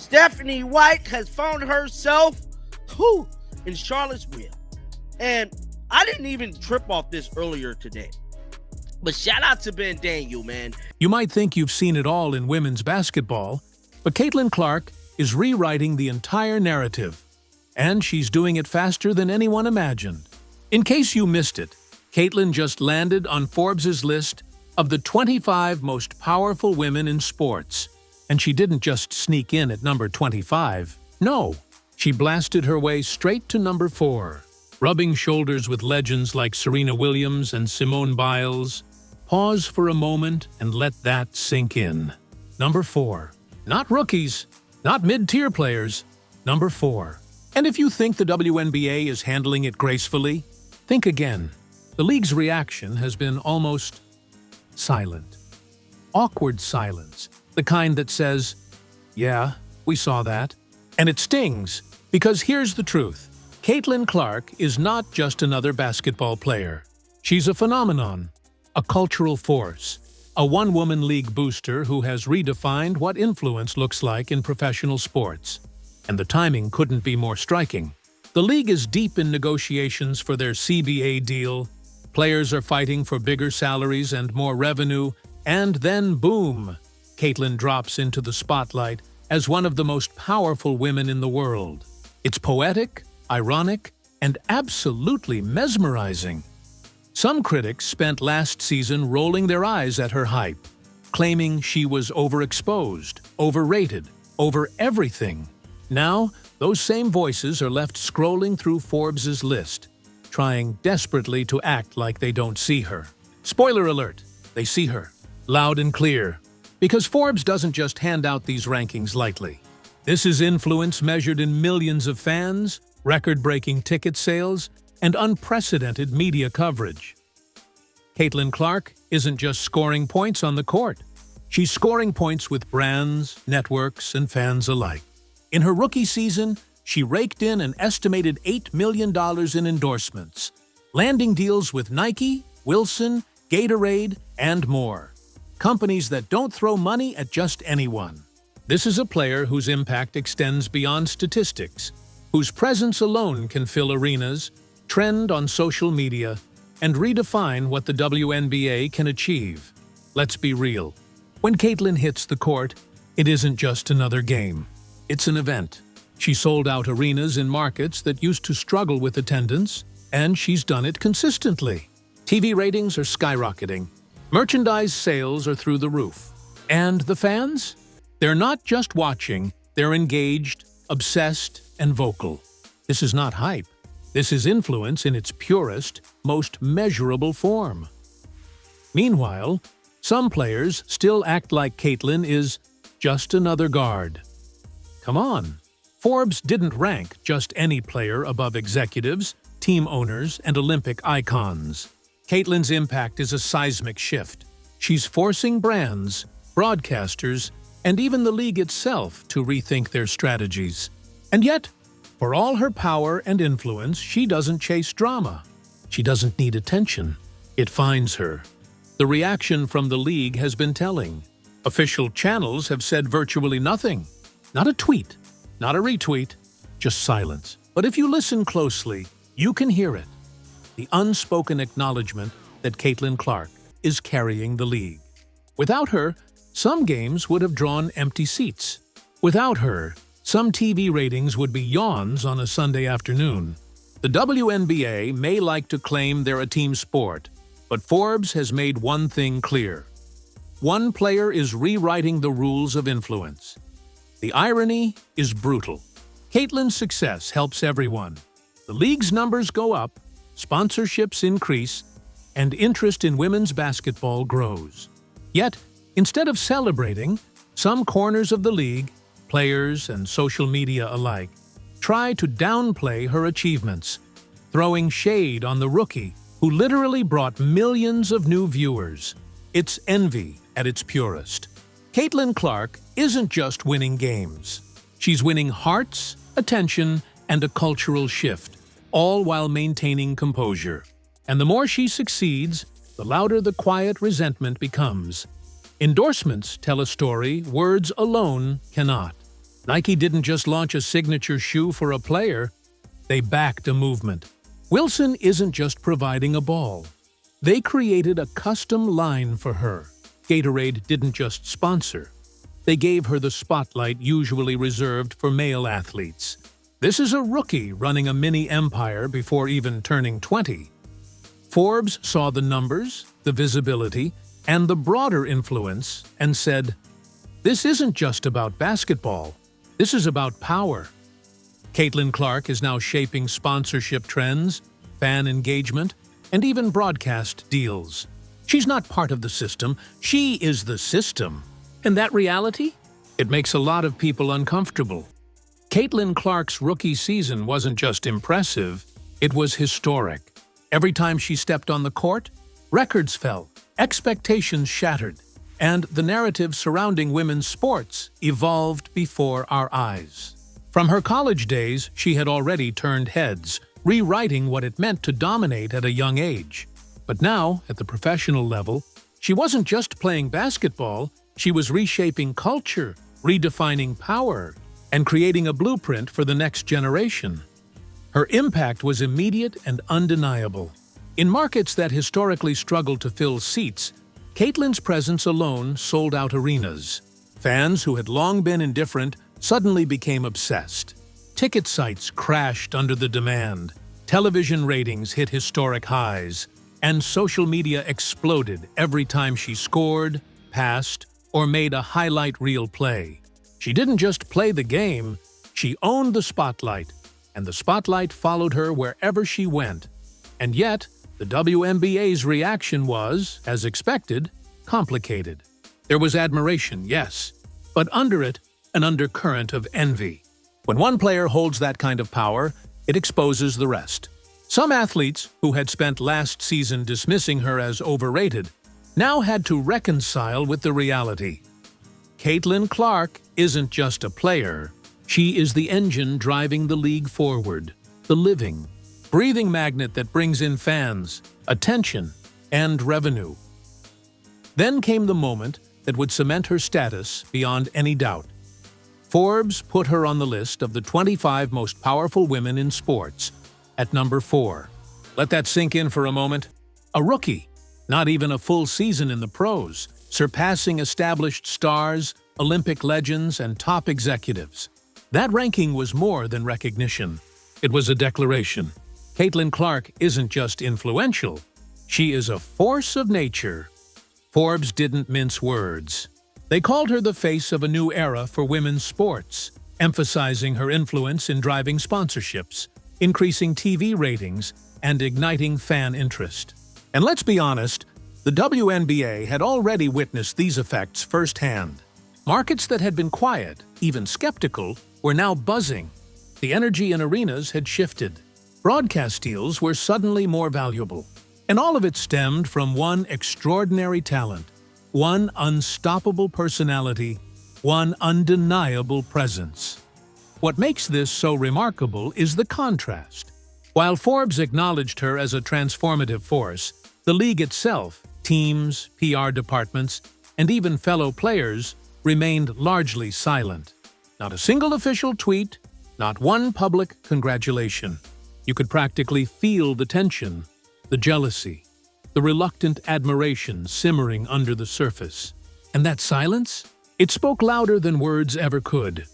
Stephanie White has found herself in Charlottesville. And I didn't even trip off this earlier today. But shout out to Ben Daniel, man. You might think you've seen it all in women's basketball, but Caitlin Clark is rewriting the entire narrative. And she's doing it faster than anyone imagined. In case you missed it, Caitlin just landed on Forbes' list of the 25 most powerful women in sports. And she didn't just sneak in at number 25. No, she blasted her way straight to number 4. Rubbing shoulders with legends like Serena Williams and Simone Biles. Pause for a moment and let that sink in. Number 4. Not rookies, not mid-tier players. Number 4. And if you think the WNBA is handling it gracefully, think again. The league's reaction has been almost silent. Awkward silence. The kind that says, yeah, we saw that. And it stings, because here's the truth. Caitlin Clark is not just another basketball player. She's a phenomenon, a cultural force, a one-woman league booster who has redefined what influence looks like in professional sports. And the timing couldn't be more striking. The league is deep in negotiations for their CBA deal. Players are fighting for bigger salaries and more revenue, and then boom! Caitlin drops into the spotlight as one of the most powerful women in the world. It's poetic, ironic, and absolutely mesmerizing. Some critics spent last season rolling their eyes at her hype, claiming she was overexposed, overrated, over everything. Now, those same voices are left scrolling through Forbes' list, trying desperately to act like they don't see her. Spoiler alert, they see her, loud and clear. Because Forbes doesn't just hand out these rankings lightly. This is influence measured in millions of fans, record-breaking ticket sales, and unprecedented media coverage. Caitlin Clark isn't just scoring points on the court. She's scoring points with brands, networks, and fans alike. In her rookie season, she raked in an estimated $8 million in endorsements, landing deals with Nike, Wilson, Gatorade, and more. Companies that don't throw money at just anyone. This is a player whose impact extends beyond statistics, whose presence alone can fill arenas, trend on social media, and redefine what the WNBA can achieve. Let's be real. When Caitlin hits the court, it isn't just another game. It's an event. She sold out arenas in markets that used to struggle with attendance, and she's done it consistently. TV ratings are skyrocketing. Merchandise sales are through the roof. And the fans? They're not just watching, they're engaged, obsessed, and vocal. This is not hype. This is influence in its purest, most measurable form. Meanwhile, some players still act like Caitlin is just another guard. Come on. Forbes didn't rank just any player above executives, team owners, and Olympic icons. Caitlin's impact is a seismic shift. She's forcing brands, broadcasters, and even the league itself to rethink their strategies. And yet, for all her power and influence, she doesn't chase drama. She doesn't need attention. It finds her. The reaction from the league has been telling. Official channels have said virtually nothing. Not a tweet, not a retweet, just silence. But if you listen closely, you can hear it. The unspoken acknowledgement that Caitlin Clark is carrying the league. Without her, some games would have drawn empty seats. Without her, some TV ratings would be yawns on a Sunday afternoon. The WNBA may like to claim they're a team sport, but Forbes has made one thing clear. One player is rewriting the rules of influence. The irony is brutal. Caitlin's success helps everyone. The league's numbers go up, sponsorships increase, and interest in women's basketball grows. Yet, instead of celebrating, some corners of the league, players and social media alike, try to downplay her achievements, throwing shade on the rookie who literally brought millions of new viewers. It's envy at its purest. Caitlin Clark isn't just winning games. She's winning hearts, attention, and a cultural shift, all while maintaining composure. And the more she succeeds, the louder the quiet resentment becomes. Endorsements tell a story words alone cannot. Nike didn't just launch a signature shoe for a player, they backed a movement. Wilson isn't just providing a ball. They created a custom line for her. Gatorade didn't just sponsor. They gave her the spotlight usually reserved for male athletes. This is a rookie running a mini empire before even turning 20. Forbes saw the numbers, the visibility, and the broader influence and said, "This isn't just about basketball. This is about power." Caitlin Clark is now shaping sponsorship trends, fan engagement, and even broadcast deals. She's not part of the system, she is the system. And that reality? It makes a lot of people uncomfortable. Caitlin Clark's rookie season wasn't just impressive, it was historic. Every time she stepped on the court, records fell, expectations shattered, and the narrative surrounding women's sports evolved before our eyes. From her college days, she had already turned heads, rewriting what it meant to dominate at a young age. But now, at the professional level, she wasn't just playing basketball, she was reshaping culture, redefining power, and creating a blueprint for the next generation. Her impact was immediate and undeniable. In markets that historically struggled to fill seats, Caitlin's presence alone sold out arenas. Fans who had long been indifferent suddenly became obsessed. Ticket sites crashed under the demand, television ratings hit historic highs, and social media exploded every time she scored, passed, or made a highlight reel play. She didn't just play the game, she owned the spotlight, and the spotlight followed her wherever she went. And yet, the WNBA's reaction was, as expected, complicated. There was admiration, yes, but under it, an undercurrent of envy. When one player holds that kind of power, it exposes the rest. Some athletes, who had spent last season dismissing her as overrated, now had to reconcile with the reality. Caitlin Clark isn't just a player, she is the engine driving the league forward, the living, breathing magnet that brings in fans, attention, and revenue. Then came the moment that would cement her status beyond any doubt. Forbes put her on the list of the 25 most powerful women in sports, at number 4. Let that sink in for a moment. A rookie, not even a full season in the pros, surpassing established stars, Olympic legends, and top executives. That ranking was more than recognition. It was a declaration. Caitlin Clark isn't just influential, she is a force of nature. Forbes didn't mince words. They called her the face of a new era for women's sports, emphasizing her influence in driving sponsorships, increasing TV ratings, and igniting fan interest. And let's be honest, the WNBA had already witnessed these effects firsthand. Markets that had been quiet, even skeptical, were now buzzing. The energy in arenas had shifted. Broadcast deals were suddenly more valuable. And all of it stemmed from one extraordinary talent, one unstoppable personality, one undeniable presence. What makes this so remarkable is the contrast. While Forbes acknowledged her as a transformative force, the league itself, teams, PR departments, and even fellow players remained largely silent. Not a single official tweet, not one public congratulation. You could practically feel the tension, the jealousy, the reluctant admiration simmering under the surface. And that silence? It spoke louder than words ever could.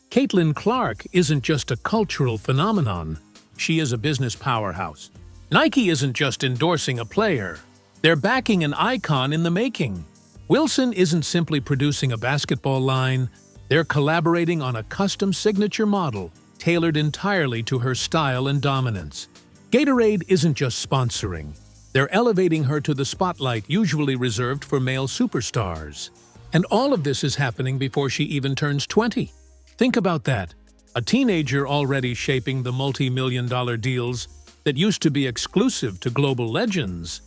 Caitlin Clark isn't just a cultural phenomenon, she is a business powerhouse. Nike isn't just endorsing a player, they're backing an icon in the making. Wilson isn't simply producing a basketball line, they're collaborating on a custom signature model, tailored entirely to her style and dominance. Gatorade isn't just sponsoring, they're elevating her to the spotlight usually reserved for male superstars. And all of this is happening before she even turns 20. Think about that. A teenager already shaping the multi-million-dollar deals that used to be exclusive to global legends.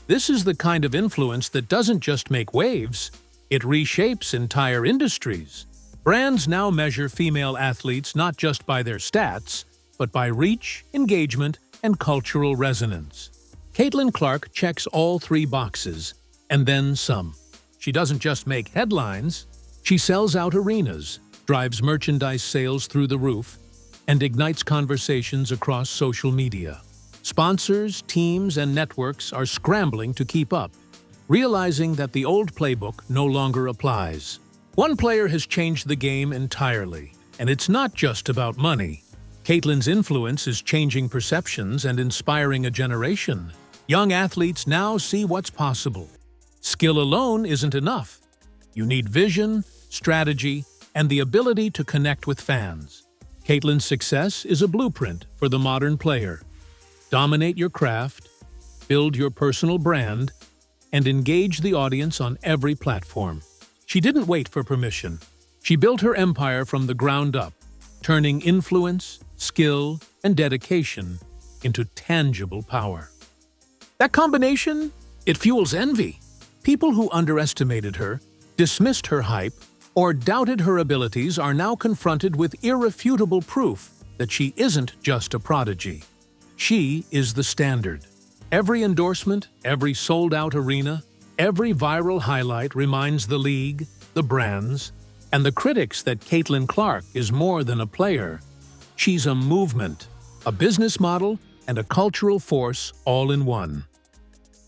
This is the kind of influence that doesn't just make waves, it reshapes entire industries. Brands now measure female athletes not just by their stats, but by reach, engagement, and cultural resonance. Caitlin Clark checks all 3 boxes, and then some. She doesn't just make headlines, she sells out arenas, drives merchandise sales through the roof, and ignites conversations across social media. Sponsors, teams, and networks are scrambling to keep up, realizing that the old playbook no longer applies. One player has changed the game entirely, and it's not just about money. Caitlyn's influence is changing perceptions and inspiring a generation. Young athletes now see what's possible. Skill alone isn't enough. You need vision, strategy, and the ability to connect with fans. Caitlyn's success is a blueprint for the modern player. Dominate your craft, build your personal brand, and engage the audience on every platform. She didn't wait for permission. She built her empire from the ground up, turning influence, skill, and dedication into tangible power. That combination, it fuels envy. People who underestimated her, dismissed her hype, or doubted her abilities are now confronted with irrefutable proof that she isn't just a prodigy. She is the standard. Every endorsement, every sold-out arena, every viral highlight reminds the league, the brands, and the critics that Caitlin Clark is more than a player. She's a movement, a business model, and a cultural force all in one.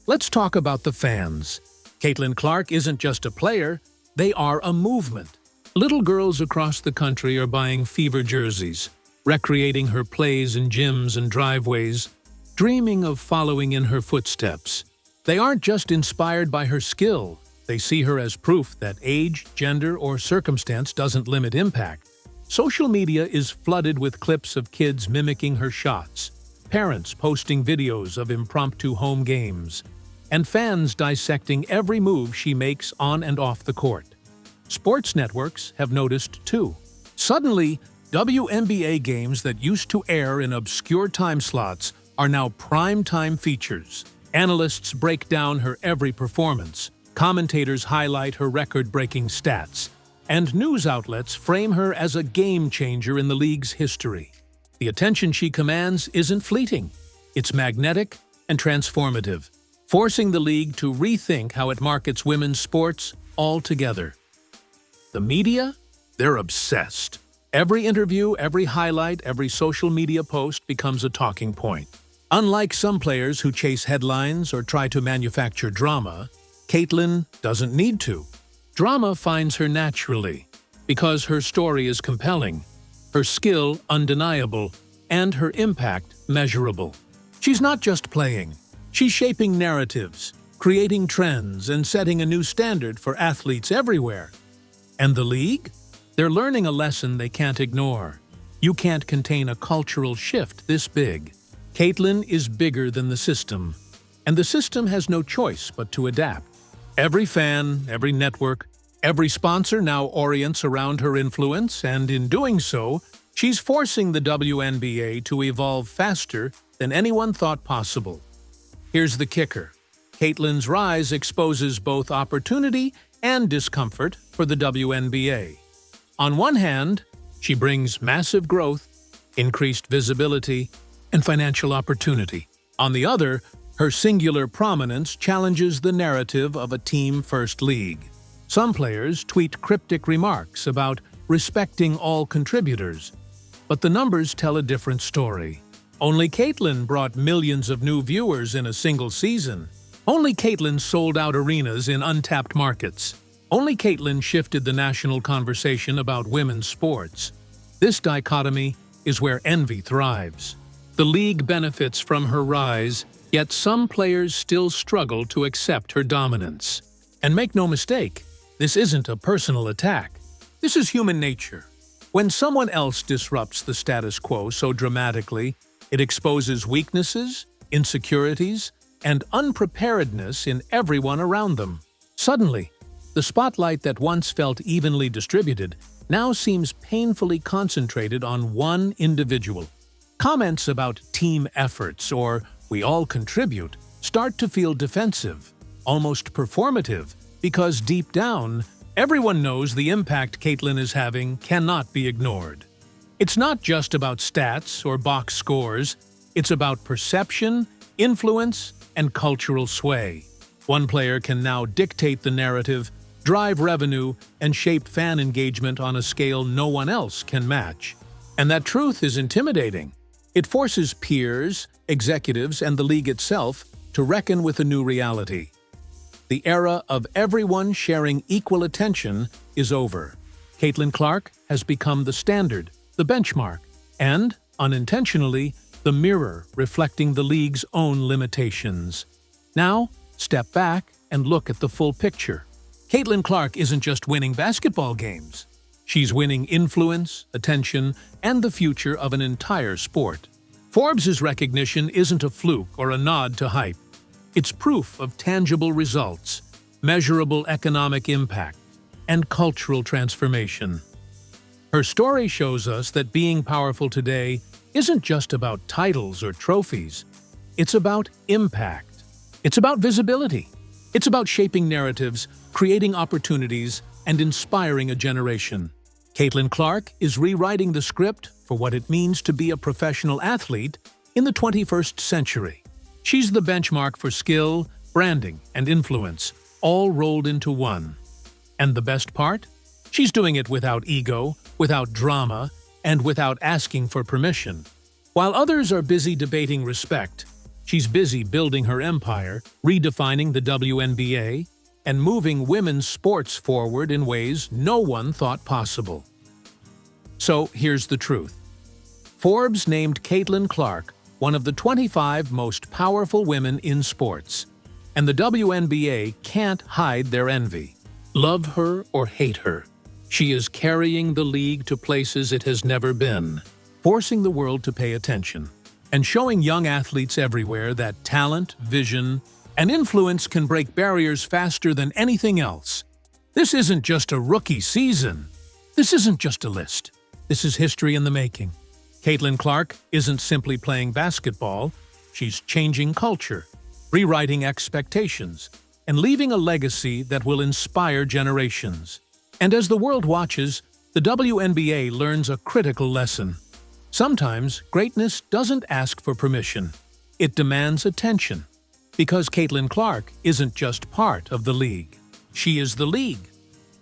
Let's talk about the fans. Caitlin Clark isn't just a player, they are a movement. Little girls across the country are buying fever jerseys, recreating her plays in gyms and driveways, dreaming of following in her footsteps. They aren't just inspired by her skill, they see her as proof that age, gender, or circumstance doesn't limit impact. Social media is flooded with clips of kids mimicking her shots, parents posting videos of impromptu home games, and fans dissecting every move she makes on and off the court. Sports networks have noticed too. Suddenly, WNBA games that used to air in obscure time slots are now prime-time features. Analysts break down her every performance, commentators highlight her record-breaking stats, and news outlets frame her as a game-changer in the league's history. The attention she commands isn't fleeting. It's magnetic and transformative, forcing the league to rethink how it markets women's sports altogether. The media? They're obsessed. Every interview, every highlight, every social media post becomes a talking point. Unlike some players who chase headlines or try to manufacture drama, Caitlin doesn't need to. Drama finds her naturally, because her story is compelling, her skill undeniable, and her impact measurable. She's not just playing. She's shaping narratives, creating trends, and setting a new standard for athletes everywhere. And the league? They're learning a lesson they can't ignore. You can't contain a cultural shift this big. Caitlin is bigger than the system, and the system has no choice but to adapt. Every fan, every network, every sponsor now orients around her influence, and in doing so, she's forcing the WNBA to evolve faster than anyone thought possible. Here's the kicker. Caitlin's rise exposes both opportunity and discomfort for the WNBA. On one hand, she brings massive growth, increased visibility, and financial opportunity. On the other, her singular prominence challenges the narrative of a team-first league. Some players tweet cryptic remarks about respecting all contributors, but the numbers tell a different story. Only Caitlin brought millions of new viewers in a single season. Only Caitlin sold out arenas in untapped markets. Only Caitlin shifted the national conversation about women's sports. This dichotomy is where envy thrives. The league benefits from her rise, yet some players still struggle to accept her dominance. And make no mistake, this isn't a personal attack. This is human nature. When someone else disrupts the status quo so dramatically, it exposes weaknesses, insecurities, and unpreparedness in everyone around them. Suddenly, the spotlight that once felt evenly distributed now seems painfully concentrated on one individual. Comments about team efforts or "we all contribute" start to feel defensive, almost performative, because deep down, everyone knows the impact Caitlin is having cannot be ignored. It's not just about stats or box scores, it's about perception, influence, and cultural sway. One player can now dictate the narrative, drive revenue, and shape fan engagement on a scale no one else can match. And that truth is intimidating. It forces peers, executives, and the league itself to reckon with a new reality. The era of everyone sharing equal attention is over. Caitlin Clark has become the standard, the benchmark, and, unintentionally, the mirror reflecting the league's own limitations. Now, step back and look at the full picture. Caitlin Clark isn't just winning basketball games. She's winning influence, attention, and the future of an entire sport. Forbes' recognition isn't a fluke or a nod to hype. It's proof of tangible results, measurable economic impact, and cultural transformation. Her story shows us that being powerful today isn't just about titles or trophies. It's about impact. It's about visibility. It's about shaping narratives, creating opportunities, and inspiring a generation. Caitlin Clark is rewriting the script for what it means to be a professional athlete in the 21st century. She's the benchmark for skill, branding, and influence, all rolled into one. And the best part? She's doing it without ego, without drama, and without asking for permission. While others are busy debating respect, she's busy building her empire, redefining the WNBA, and moving women's sports forward in ways no one thought possible. So here's the truth. Forbes named Caitlin Clark one of the 25 most powerful women in sports, and the WNBA can't hide their envy. Love her or hate her, she is carrying the league to places it has never been, forcing the world to pay attention, and showing young athletes everywhere that talent, vision, and influence can break barriers faster than anything else. This isn't just a rookie season. This isn't just a list. This is history in the making. Caitlin Clark isn't simply playing basketball. She's changing culture, rewriting expectations, and leaving a legacy that will inspire generations. And as the world watches, the WNBA learns a critical lesson. Sometimes greatness doesn't ask for permission. It demands attention. Because Caitlin Clark isn't just part of the league. She is the league.